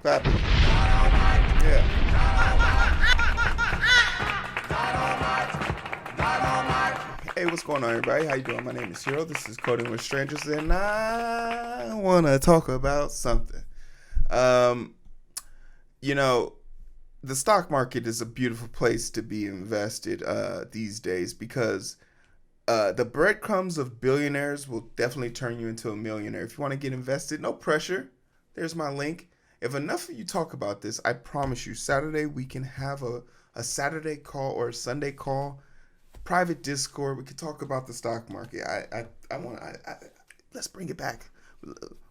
Clap it. Yeah. Hey, what's going on, everybody? How you doing? My name is Hero. This is Coding with Strangers, and I want to talk about something. You know, the stock market is a beautiful place to be invested these days because the breadcrumbs of billionaires will definitely turn you into a millionaire. If you want to get invested, no pressure. There's my link. If enough of you talk about this, I promise you, Saturday we can have a Saturday call or a Sunday call, private Discord. We could talk about the stock market. Let's bring it back.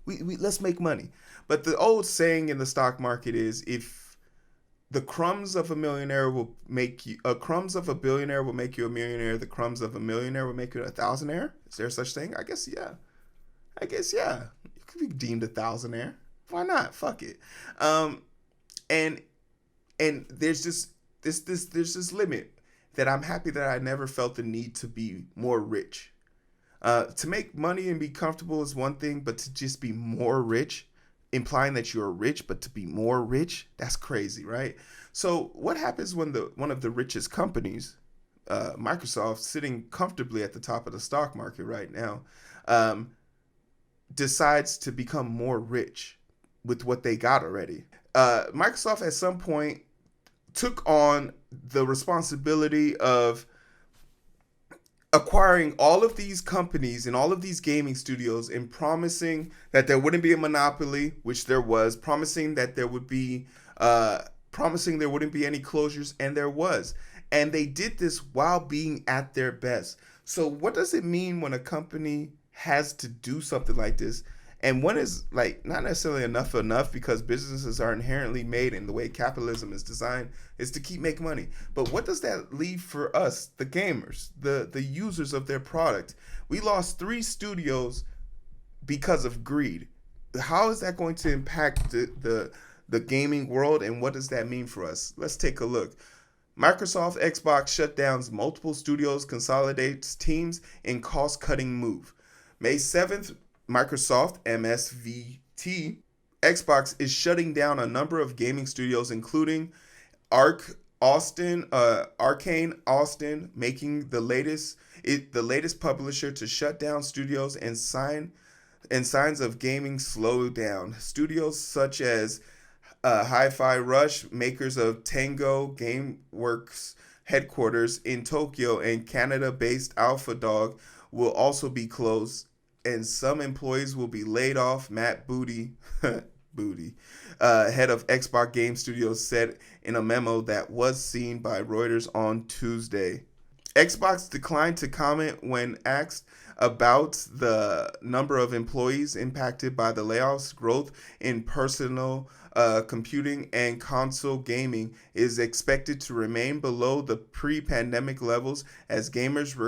Let's make money. But the old saying in the stock market is, if the crumbs of a millionaire will make you, crumbs of a billionaire will make you a millionaire, the crumbs of a millionaire will make you a thousandaire. Is there such thing? I guess yeah. You could be deemed a thousandaire. Why not? Fuck it. And there's just there's this limit that I'm happy that I never felt the need to be more rich. To make money and be comfortable is one thing, but to just be more rich, implying that you're rich, but to be more rich, that's crazy, right? So what happens when one of the richest companies, Microsoft, sitting comfortably at the top of the stock market right now, decides to become more rich with what they got already? Microsoft at some point took on the responsibility of acquiring all of these companies and all of these gaming studios and promising that there wouldn't be a monopoly, which there was, promising that there would be, promising there wouldn't be any closures, and there was. And they did this while being at their best. So what does it mean when a company has to do something like this? And one is like not necessarily enough, because businesses are inherently made, and the way capitalism is designed is to keep making money. But what does that leave for us, the gamers, the users of their product? We lost 3 studios because of greed. How is that going to impact the gaming world, and what does that mean for us? Let's take a look. Microsoft Xbox shutdowns multiple studios, consolidates teams in cost-cutting move. May 7th, Microsoft, MSFT, Xbox is shutting down a number of gaming studios, including Arkane Austin, making the latest publisher to shut down studios, and signs of gaming slowdown. Studios such as Hi-Fi Rush, makers of Tango Gameworks, headquarters in Tokyo, and Canada-based Alpha Dog will also be closed, and some employees will be laid off. Matt Booty, head of Xbox Game Studios, said in a memo that was seen by Reuters on Tuesday. Xbox declined to comment when asked about the number of employees impacted by the layoffs. Growth in personal computing and console gaming is expected to remain below the pre-pandemic levels as gamers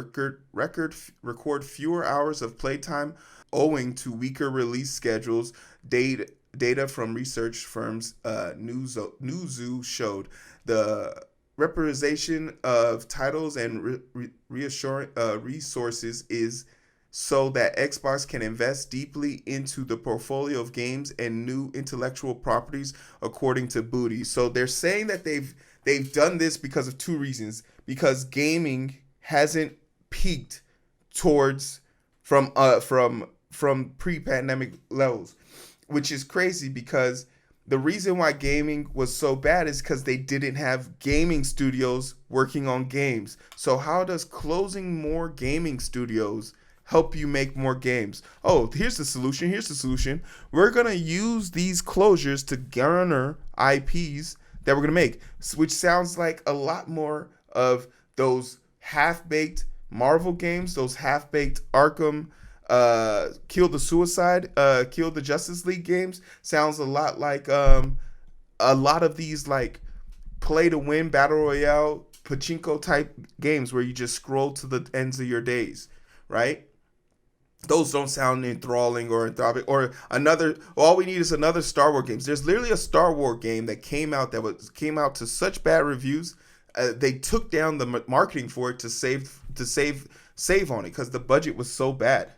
record fewer hours of playtime owing to weaker release schedules. Data from research firms Newzoo showed the representation of titles and resources is so that Xbox can invest deeply into the portfolio of games and new intellectual properties, according to Booty. So they're saying that they've done this because of 2 reasons. Because gaming hasn't peaked towards from pre-pandemic levels, which is crazy because the reason why gaming was so bad is because they didn't have gaming studios working on games. So how does closing more gaming studios help you make more games? Oh, here's the solution. We're going to use these closures to garner IPs that we're going to make, which sounds like a lot more of those half-baked Marvel games, those half-baked Arkham, Kill the Justice League games. Sounds a lot like a lot of these like play-to-win battle royale pachinko type games where you just scroll to the ends of your days, right? Those don't sound enthralling or anthropic or another. All we need is another Star Wars game. There's literally a Star Wars game that came out to such bad reviews. They took down the marketing for it to save on it because the budget was so bad.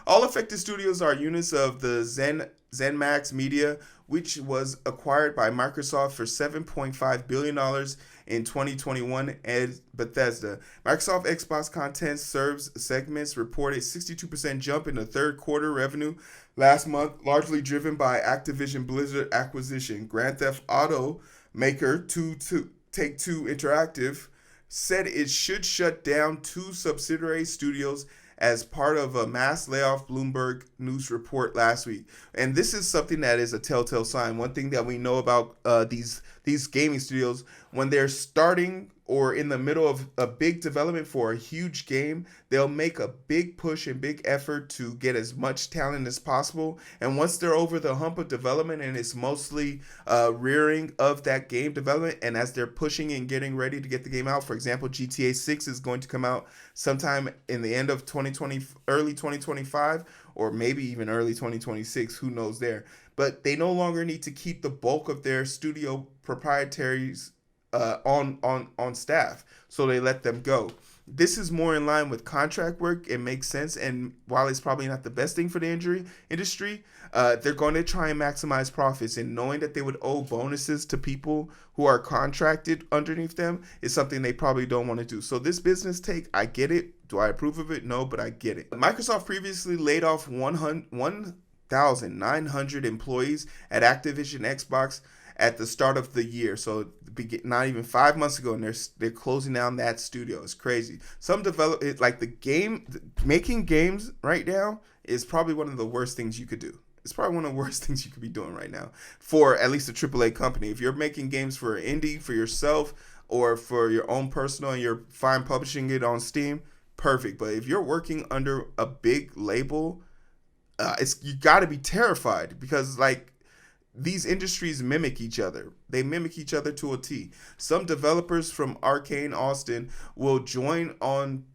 All affected studios are units of the ZeniMax Media, which was acquired by Microsoft for $7.5 billion in 2021, and Bethesda. Microsoft Xbox Content Serves segments reported 62% jump in the third quarter revenue last month, largely driven by Activision Blizzard acquisition. Grand Theft Auto maker Take-Two Interactive said it should shut down two subsidiary studios as part of a mass layoff, Bloomberg News report last week. And this is something that is a telltale sign. One thing that we know about these gaming studios, when they're starting or in the middle of a big development for a huge game, they'll make a big push and big effort to get as much talent as possible. And once they're over the hump of development and it's mostly rearing of that game development, and as they're pushing and getting ready to get the game out, for example, GTA 6 is going to come out sometime in the end of 2020, early 2025, or maybe even early 2026, who knows there. But they no longer need to keep the bulk of their studio proprietaries on staff, so they let them go. This is more in line with contract work. It makes sense, and while it's probably not the best thing for the industry, they're going to try and maximize profits, and knowing that they would owe bonuses to people who are contracted underneath them is something they probably don't want to do. So this business take, I get it. Do I approve of it? No, but I get it. Microsoft previously laid off 1,900 employees at Activision Xbox at the start of the year, so not even 5 months ago, and they're closing down that studio. It's crazy. Some making games right now is probably one of the worst things you could do. It's probably one of the worst things you could be doing right now for at least a AAA company. If you're making games for indie, for yourself, or for your own personal, and you're fine publishing it on Steam, perfect. But if you're working under a big label, you got to be terrified, because these industries mimic each other. They mimic each other to a T. Some developers from Arkane Austin will join on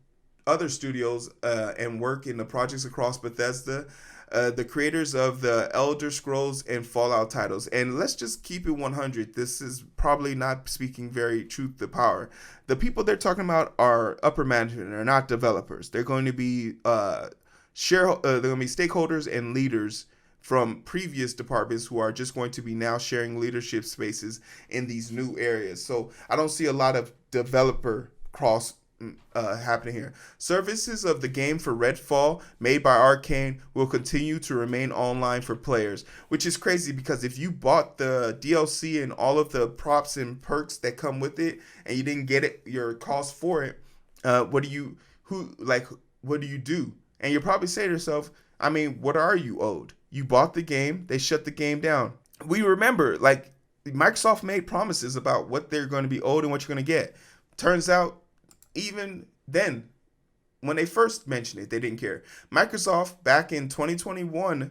other studios and work in the projects across Bethesda, the creators of the Elder Scrolls and Fallout titles. And let's just keep it 100. This is probably not speaking very truth to power. The people they're talking about are upper management. They're not developers. They're going to be they're going to be stakeholders and leaders from previous departments who are just going to be now sharing leadership spaces in these new areas. So I don't see a lot of developer cross happening here. Services of the game for Redfall, made by Arkane, will continue to remain online for players, which is crazy, because if you bought the DLC and all of the props and perks that come with it, and you didn't get your cost for it, what do you do? And you'll probably say to yourself, I mean, what are you owed? You bought the game, they shut the game down. We remember, Microsoft made promises about what they're going to be owed and what you're going to get. Turns out, even then, when they first mentioned it, they didn't care. Microsoft, back in 2021,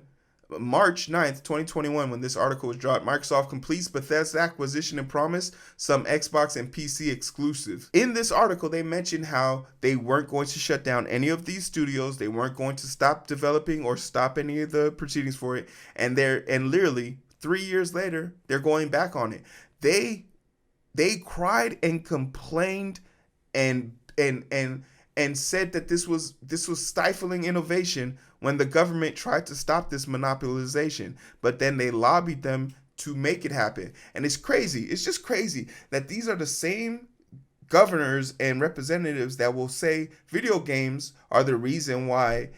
March 9th, 2021, when this article was dropped, Microsoft completes Bethesda acquisition and promise some Xbox and PC exclusives. In this article, they mentioned how they weren't going to shut down any of these studios. They weren't going to stop developing or stop any of the proceedings for it. And literally 3 years later, they're going back on it. They cried and complained and said that this was stifling innovation when the government tried to stop this monopolization, but then they lobbied them to make it happen. And it's crazy. It's just crazy that these are the same governors and representatives that will say video games are the reason why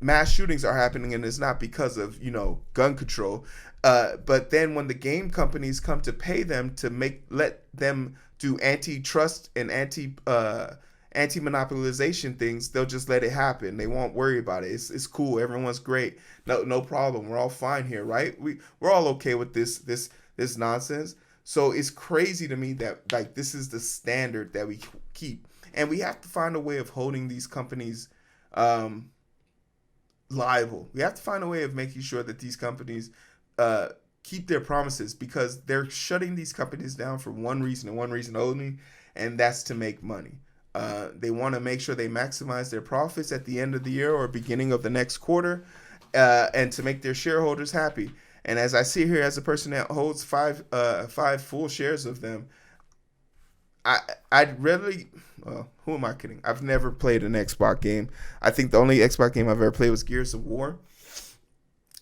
mass shootings are happening, and it's not because of gun control. But then when the game companies come to pay them to let them do antitrust and anti-monopolization things, they'll just let it happen. They won't worry about it. It's cool. Everyone's great. No problem. We're all fine here, right? We're all okay with this nonsense. So it's crazy to me that this is the standard that we keep, and we have to find a way of holding these companies liable. We have to find a way of making sure that these companies keep their promises, because they're shutting these companies down for one reason and one reason only, and that's to make money. They want to make sure they maximize their profits at the end of the year or beginning of the next quarter, and to make their shareholders happy. And as I see here, as a person that holds five full shares of them, I'd really, well, who am I kidding? I've never played an Xbox game. I think the only Xbox game I've ever played was Gears of War.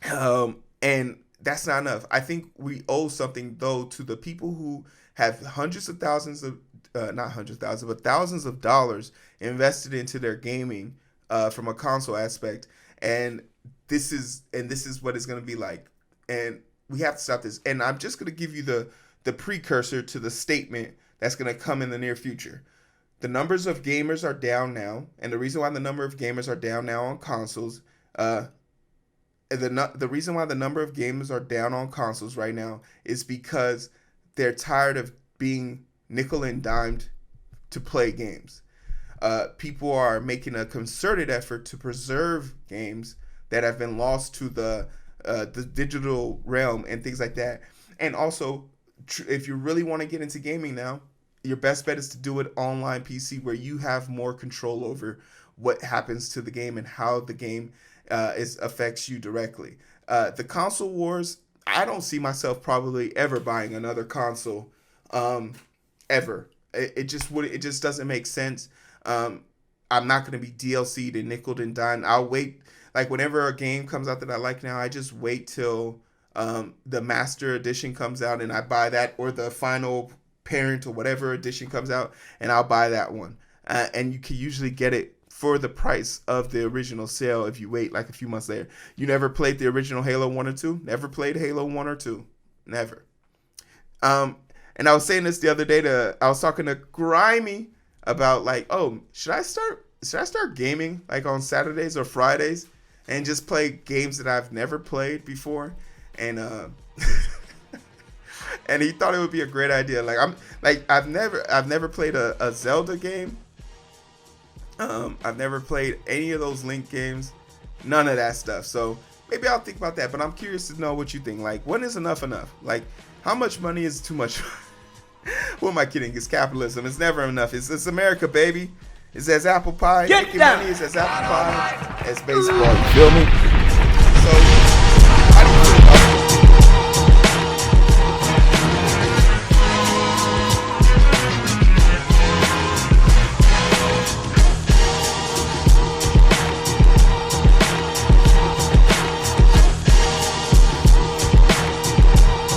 And that's not enough. I think we owe something though to the people who have hundreds of thousands of, not hundreds of thousands, but thousands of dollars invested into their gaming from a console aspect. And this is what it's going to be like. And we have to stop this. And I'm just going to give you the precursor to the statement that's going to come in the near future. The numbers of gamers are down now, and the reason why the number of gamers are down now on consoles, the reason why the number of gamers are down on consoles right now is because they're tired of being nickel and dimed to play games. People are making a concerted effort to preserve games that have been lost to the digital realm and things like that. And also, if you really want to get into gaming now, your best bet is to do it online PC, where you have more control over what happens to the game and how the game affects you directly. The console wars, I don't see myself probably ever buying another console, ever. It just doesn't make sense. I'm not going to be DLC'd and nickeled and dimed. I'll wait. Like, whenever a game comes out that I like now, I just wait till the Master Edition comes out and I buy that, or the final parent or whatever edition comes out, and I'll buy that one. And you can usually get it for the price of the original sale if you wait like a few months later. You never played the original Halo 1 or 2? Never played Halo 1 or 2? Never. And I was saying this the other day I was talking to Grimy about, like, oh, should I start gaming like on Saturdays or Fridays and just play games that I've never played before? And and he thought it would be a great idea. I've never played a Zelda game. I've never played any of those Link games. None of that stuff. So maybe I'll think about that. But I'm curious to know what you think. Like, when is enough? Like, how much money is too much? Who am I kidding? It's capitalism. It's never enough. It's America, baby. It's as apple pie. Making money is as apple pie as baseball. You feel me?